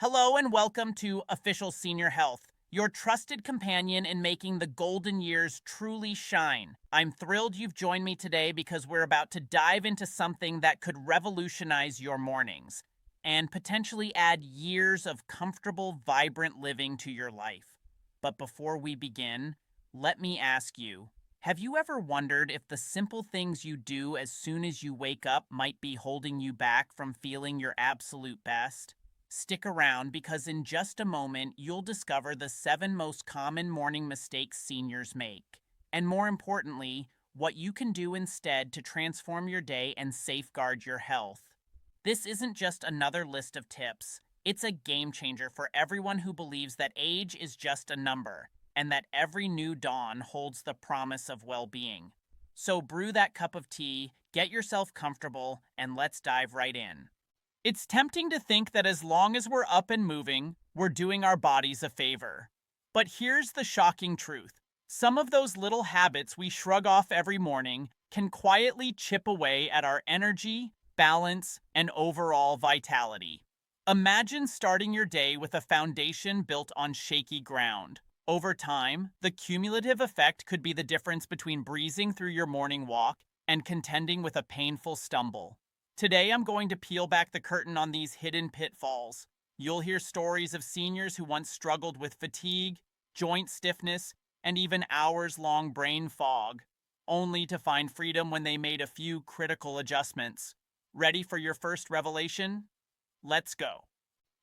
Hello and welcome to Official Senior Health, your trusted companion in making the golden years truly shine. I'm thrilled you've joined me today because we're about to dive into something that could revolutionize your mornings and potentially add years of comfortable, vibrant living to your life. But before we begin, let me ask you, have you ever wondered if the simple things you do as soon as you wake up might be holding you back from feeling your absolute best? Stick around because in just a moment, you'll discover the 7 most common morning mistakes seniors make. And more importantly, what you can do instead to transform your day and safeguard your health. This isn't just another list of tips, it's a game changer for everyone who believes that age is just a number and that every new dawn holds the promise of well being. So brew that cup of tea, get yourself comfortable, and let's dive right in. It's tempting to think that as long as we're up and moving, we're doing our bodies a favor. But here's the shocking truth. Some of those little habits we shrug off every morning can quietly chip away at our energy, balance, and overall vitality. Imagine starting your day with a foundation built on shaky ground. Over time, the cumulative effect could be the difference between breezing through your morning walk and contending with a painful stumble. Today, I'm going to peel back the curtain on these hidden pitfalls. You'll hear stories of seniors who once struggled with fatigue, joint stiffness, and even hours-long brain fog, only to find freedom when they made a few critical adjustments. Ready for your first revelation? Let's go.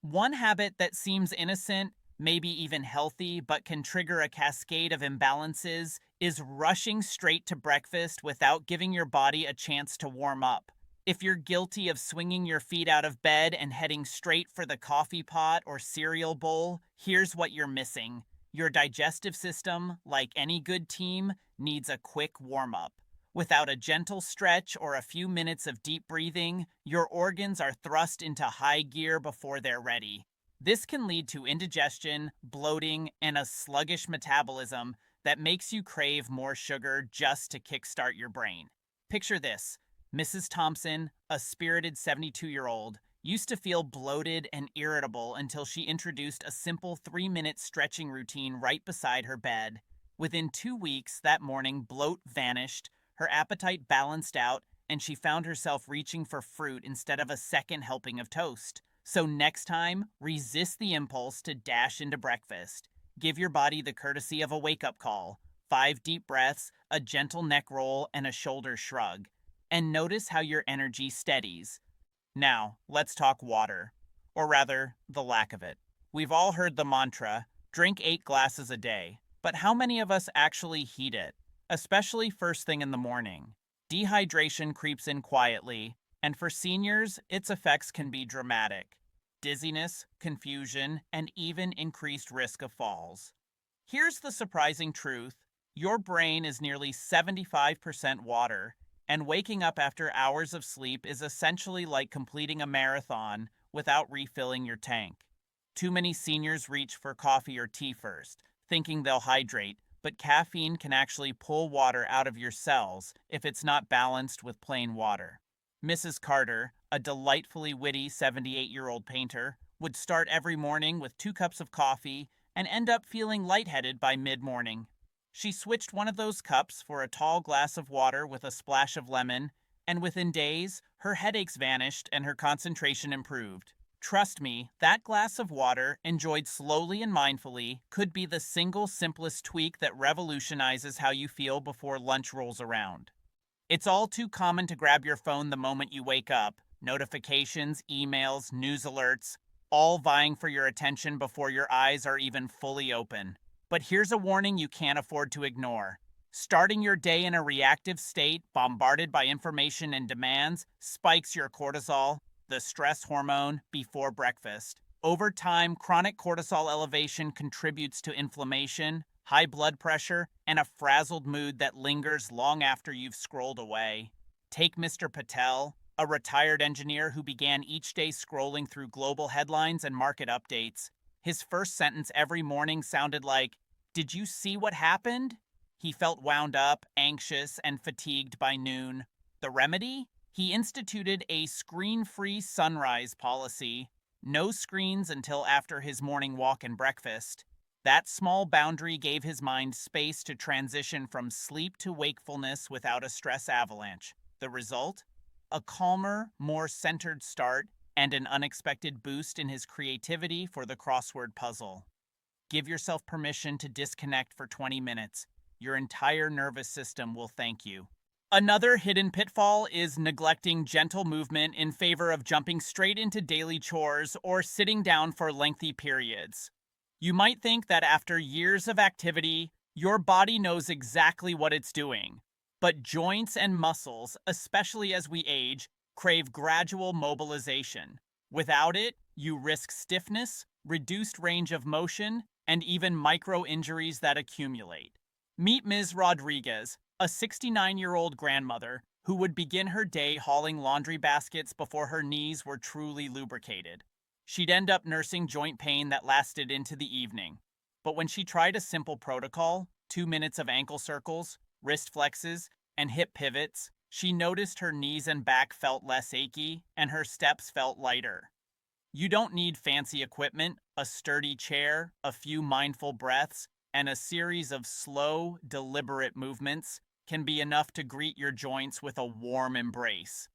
One habit that seems innocent, maybe even healthy, but can trigger a cascade of imbalances is rushing straight to breakfast without giving your body a chance to warm up. If you're guilty of swinging your feet out of bed and heading straight for the coffee pot or cereal bowl, here's what you're missing. Your digestive system, like any good team, needs a quick warm-up. Without a gentle stretch or a few minutes of deep breathing, your organs are thrust into high gear before they're ready. This can lead to indigestion, bloating, and a sluggish metabolism that makes you crave more sugar just to kickstart your brain. Picture this. Mrs. Thompson, a spirited 72-year-old, used to feel bloated and irritable until she introduced a simple 3-minute stretching routine right beside her bed. Within 2 weeks, that morning, bloat vanished, her appetite balanced out, and she found herself reaching for fruit instead of a second helping of toast. So next time, resist the impulse to dash into breakfast. Give your body the courtesy of a wake-up call. 5 deep breaths, a gentle neck roll, and a shoulder shrug. And notice how your energy steadies. Now, let's talk water. Or rather, the lack of it. We've all heard the mantra, drink 8 glasses a day. But how many of us actually heed it? Especially first thing in the morning. Dehydration creeps in quietly, and for seniors, its effects can be dramatic. Dizziness, confusion, and even increased risk of falls. Here's the surprising truth. Your brain is nearly 75% water, and waking up after hours of sleep is essentially like completing a marathon without refilling your tank. Too many seniors reach for coffee or tea first, thinking they'll hydrate, but caffeine can actually pull water out of your cells if it's not balanced with plain water. Mrs. Carter, a delightfully witty 78-year-old painter, would start every morning with 2 cups of coffee and end up feeling lightheaded by mid-morning. She switched one of those cups for a tall glass of water with a splash of lemon, and within days, her headaches vanished and her concentration improved. Trust me, that glass of water, enjoyed slowly and mindfully, could be the single simplest tweak that revolutionizes how you feel before lunch rolls around. It's all too common to grab your phone the moment you wake up. Notifications, emails, news alerts, all vying for your attention before your eyes are even fully open. But here's a warning you can't afford to ignore. Starting your day in a reactive state, bombarded by information and demands, spikes your cortisol, the stress hormone, before breakfast. Over time, chronic cortisol elevation contributes to inflammation, high blood pressure, and a frazzled mood that lingers long after you've scrolled away. Take Mr. Patel, a retired engineer who began each day scrolling through global headlines and market updates. His first sentence every morning sounded like, "Did you see what happened?" He felt wound up, anxious, and fatigued by noon. The remedy? He instituted a screen-free sunrise policy. No screens until after his morning walk and breakfast. That small boundary gave his mind space to transition from sleep to wakefulness without a stress avalanche. The result? A calmer, more centered start and an unexpected boost in his creativity for the crossword puzzle. Give yourself permission to disconnect for 20 minutes. Your entire nervous system will thank you. Another hidden pitfall is neglecting gentle movement in favor of jumping straight into daily chores or sitting down for lengthy periods. You might think that after years of activity, your body knows exactly what it's doing. But joints and muscles, especially as we age, crave gradual mobilization. Without it, you risk stiffness, reduced range of motion, and even micro injuries that accumulate. Meet Ms. Rodriguez, a 69-year-old grandmother who would begin her day hauling laundry baskets before her knees were truly lubricated. She'd end up nursing joint pain that lasted into the evening. But when she tried a simple protocol, 2 minutes of ankle circles, wrist flexes, and hip pivots, she noticed her knees and back felt less achy and her steps felt lighter. You don't need fancy equipment, a sturdy chair, a few mindful breaths, and a series of slow, deliberate movements can be enough to greet your joints with a warm embrace.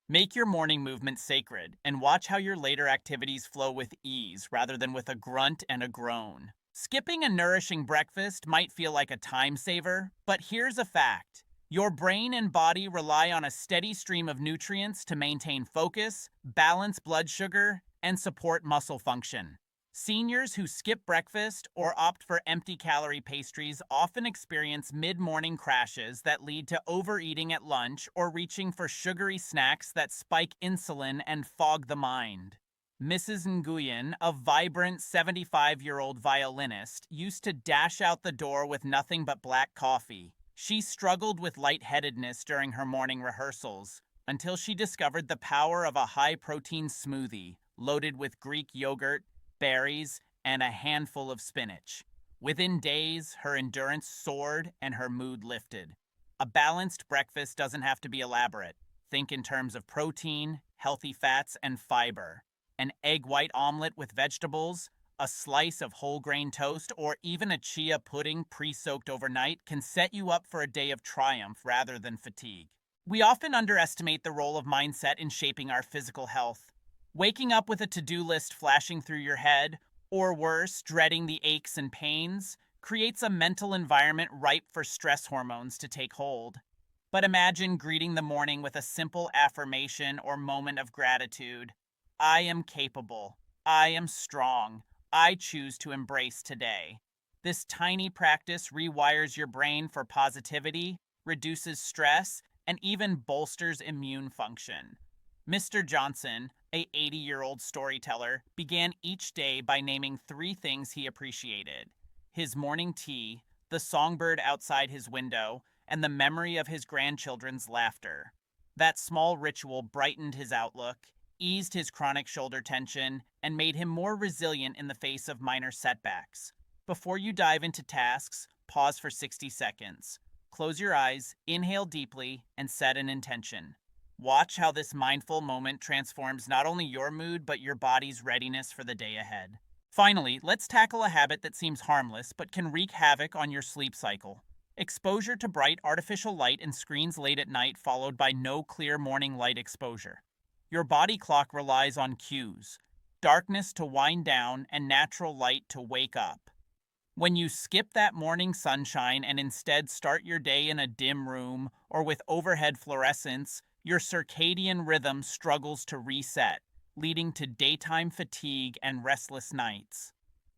Make your morning movement sacred and watch how your later activities flow with ease rather than with a grunt and a groan. Skipping a nourishing breakfast might feel like a time saver, but here's a fact. Your brain and body rely on a steady stream of nutrients to maintain focus, balance blood sugar, and support muscle function. Seniors who skip breakfast or opt for empty-calorie pastries often experience mid-morning crashes that lead to overeating at lunch or reaching for sugary snacks that spike insulin and fog the mind. Mrs. Nguyen, a vibrant 75-year-old violinist, used to dash out the door with nothing but black coffee. She struggled with lightheadedness during her morning rehearsals until she discovered the power of a high-protein smoothie loaded with Greek yogurt, berries, and a handful of spinach. Within days, her endurance soared and her mood lifted. A balanced breakfast doesn't have to be elaborate. Think in terms of protein, healthy fats, and fiber. An egg white omelet with vegetables, a slice of whole grain toast, or even a chia pudding pre-soaked overnight can set you up for a day of triumph rather than fatigue. We often underestimate the role of mindset in shaping our physical health. Waking up with a to-do list flashing through your head, or worse, dreading the aches and pains, creates a mental environment ripe for stress hormones to take hold. But imagine greeting the morning with a simple affirmation or moment of gratitude. I am capable. I am strong. I choose to embrace today. This tiny practice rewires your brain for positivity, reduces stress, and even bolsters immune function. Mr. Johnson, a 80-year-old storyteller, began each day by naming 3 things he appreciated: his morning tea, the songbird outside his window, and the memory of his grandchildren's laughter. That small ritual brightened his outlook, eased his chronic shoulder tension, and made him more resilient in the face of minor setbacks. Before you dive into tasks, pause for 60 seconds. Close your eyes, inhale deeply, and set an intention. Watch how this mindful moment transforms not only your mood, but your body's readiness for the day ahead. Finally, let's tackle a habit that seems harmless, but can wreak havoc on your sleep cycle. Exposure to bright artificial light and screens late at night followed by no clear morning light exposure. Your body clock relies on cues: darkness to wind down and natural light to wake up. When you skip that morning sunshine and instead start your day in a dim room or with overhead fluorescence, your circadian rhythm struggles to reset, leading to daytime fatigue and restless nights.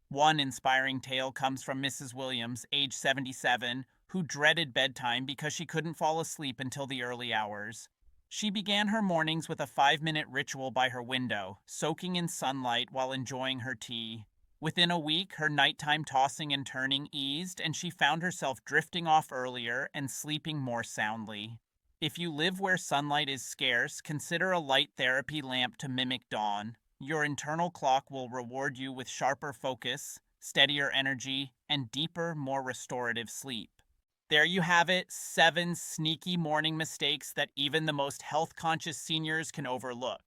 One inspiring tale comes from Mrs. Williams, age 77, who dreaded bedtime because she couldn't fall asleep until the early hours. She began her mornings with a 5-minute ritual by her window, soaking in sunlight while enjoying her tea. Within a week, her nighttime tossing and turning eased, and she found herself drifting off earlier and sleeping more soundly. If you live where sunlight is scarce, consider a light therapy lamp to mimic dawn. Your internal clock will reward you with sharper focus, steadier energy, and deeper, more restorative sleep. There you have it, 7 sneaky morning mistakes that even the most health-conscious seniors can overlook.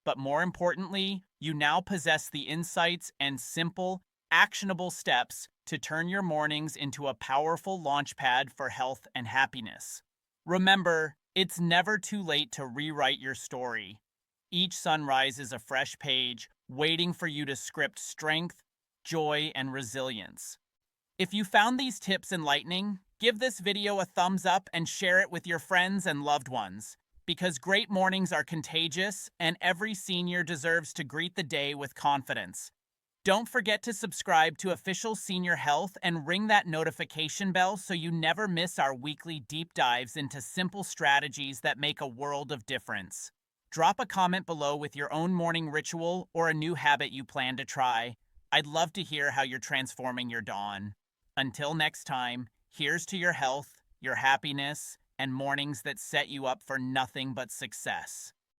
But more importantly, you now possess the insights and simple, actionable steps to turn your mornings into a powerful launchpad for health and happiness. Remember, it's never too late to rewrite your story. Each sunrise is a fresh page, waiting for you to script strength, joy, and resilience. If you found these tips enlightening, give this video a thumbs up and share it with your friends and loved ones. Because great mornings are contagious, and every senior deserves to greet the day with confidence. Don't forget to subscribe to Official Senior Health and ring that notification bell so you never miss our weekly deep dives into simple strategies that make a world of difference. Drop a comment below with your own morning ritual or a new habit you plan to try. I'd love to hear how you're transforming your dawn. Until next time, here's to your health, your happiness, and mornings that set you up for nothing but success.